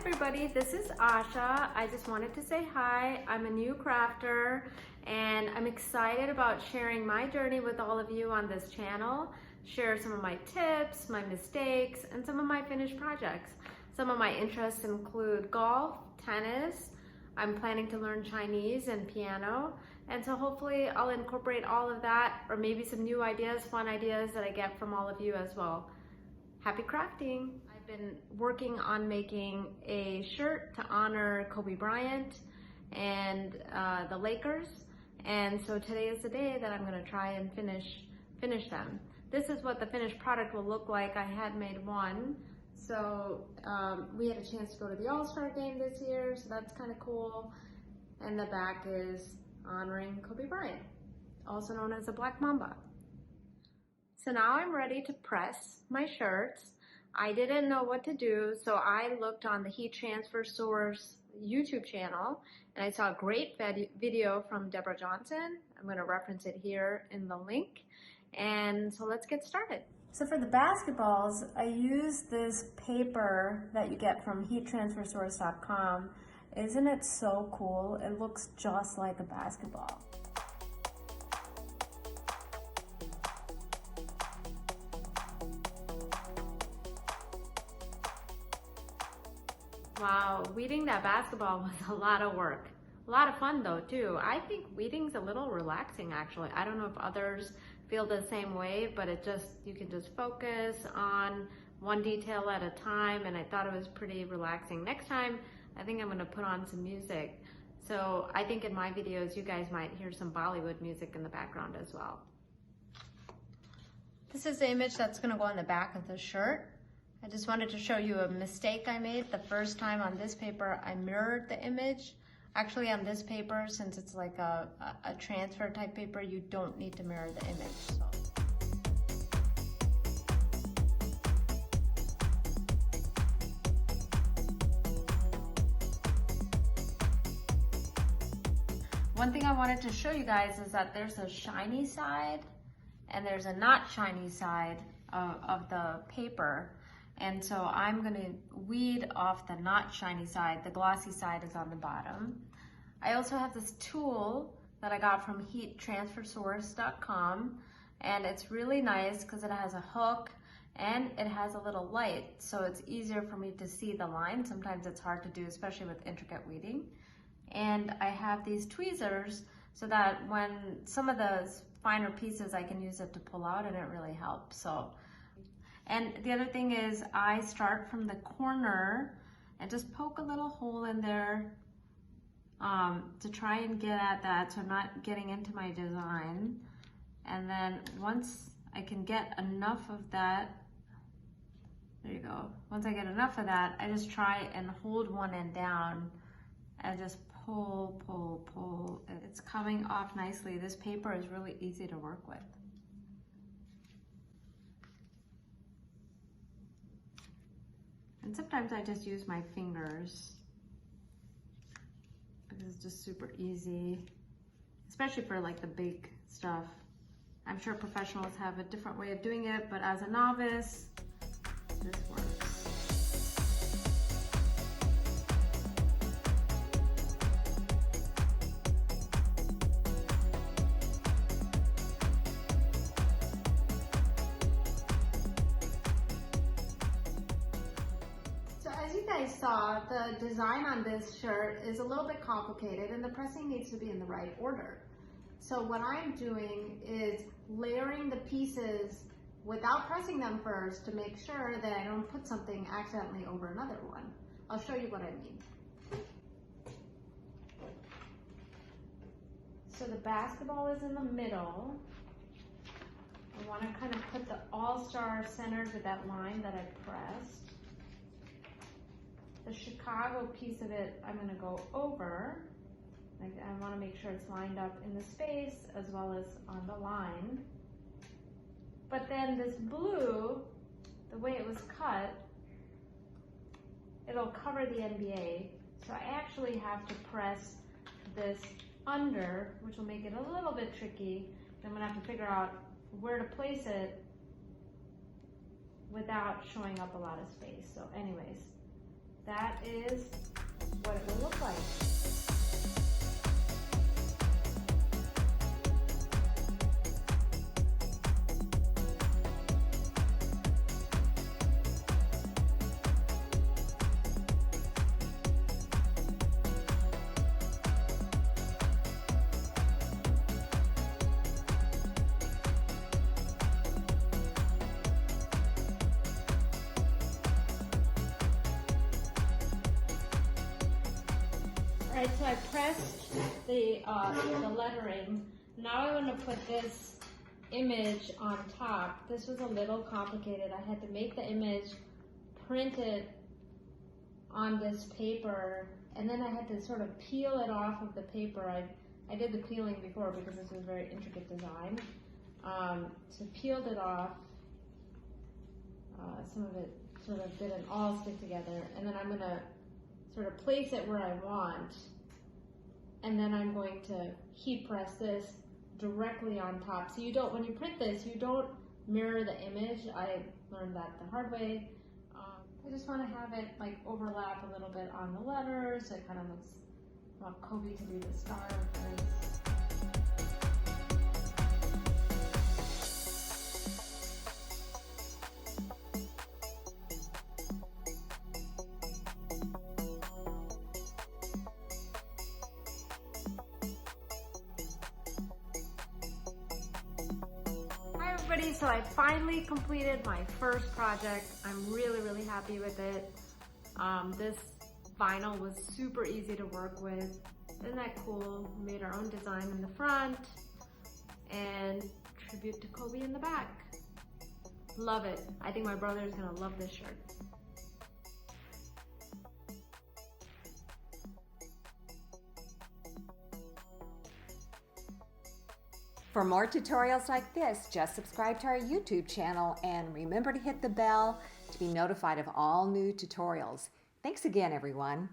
everybody, this is Asha. I just wanted to say hi. I'm a new crafter and I'm excited about sharing my journey with all of you on this channel. Share some of my tips, my mistakes, and some of my finished projects. Some of my interests include golf, tennis. I'm planning to learn Chinese and piano. And so hopefully I'll incorporate all of that, or maybe some new ideas, fun ideas that I get from all of you as well. Happy crafting. I've been working on making a shirt to honor Kobe Bryant and the Lakers. And so today is the day that I'm gonna try and finish them. This is what the finished product will look like. I had made one. So we had a chance to go to the All-Star game this year, so that's kind of cool. And the back is honoring Kobe Bryant, also known as the Black Mamba. So now I'm ready to press my shirts. I didn't know what to do, so I looked on the Heat Transfer Source YouTube channel, and I saw a great video from Deborah Johnson. I'm going to reference it here in the link. And so let's get started. So for the basketballs, I used this paper that you get from heattransfersource.com. Isn't it so cool? It looks just like a basketball. Wow, weeding that basketball was a lot of work. A lot of fun though too. I think weeding's a little relaxing actually. I don't know if others feel the same way, but you can just focus on one detail at a time, and I thought it was pretty relaxing. Next time, I think I'm gonna put on some music. So I think in my videos, you guys might hear some Bollywood music in the background as well. This is the image that's gonna go on the back of the shirt. I just wanted to show you a mistake I made the first time on this paper. I mirrored the image. Actually on this paper, since it's like a transfer type paper, you don't need to mirror the image. So. One thing I wanted to show you guys is that there's a shiny side and there's a not shiny side of the paper. And so I'm gonna weed off the not shiny side. The glossy side is on the bottom. I also have this tool that I got from heattransfersource.com, and it's really nice because it has a hook and it has a little light, so it's easier for me to see the line. Sometimes it's hard to do, especially with intricate weeding. And I have these tweezers so that when some of those finer pieces, I can use it to pull out, and it really helps. So. And the other thing is I start from the corner and just poke a little hole in there to try and get at that so I'm not getting into my design. And then once I can get enough of that, there you go. Once I get enough of that, I just try and hold one end down and just pull, pull, pull. It's coming off nicely. This paper is really easy to work with. And sometimes I just use my fingers because it's just super easy, especially for like the big stuff. I'm sure professionals have a different way of doing it, but as a novice, this works. As you guys saw, the design on this shirt is a little bit complicated and the pressing needs to be in the right order. So what I'm doing is layering the pieces without pressing them first to make sure that I don't put something accidentally over another one. I'll show you what I mean. So the basketball is in the middle. I want to kind of put the all-star centered with that line that I pressed. The Chicago piece of it, I'm gonna go over. I wanna make sure it's lined up in the space as well as on the line. But then this blue, the way it was cut, it'll cover the NBA. So I actually have to press this under, which will make it a little bit tricky. I'm gonna have to figure out where to place it without showing up a lot of space. So anyways, that is what it will look like. Alright, so I pressed the lettering. Now I want to put this image on top. This was a little complicated. I had to make the image, print it on this paper, and then I had to sort of peel it off of the paper. I did the peeling before because this was a very intricate design. So peeled it off. Some of it sort of didn't all stick together, and then I'm going to sort of place it where I want, and then I'm going to heat press this directly on top. So you don't, when you print this, you don't mirror the image. I learned that the hard way. I just want to have it like overlap a little bit on the letters. So it kind of looks, I want Kobe to be the star of this. So I finally completed my first project. I'm really happy with it. This vinyl was super easy to work with. Isn't that cool? We made our own design in the front and tribute to Kobe in the back. Love it. I think my brother is gonna love this shirt. For more tutorials like this, just subscribe to our YouTube channel and remember to hit the bell to be notified of all new tutorials. Thanks again, everyone.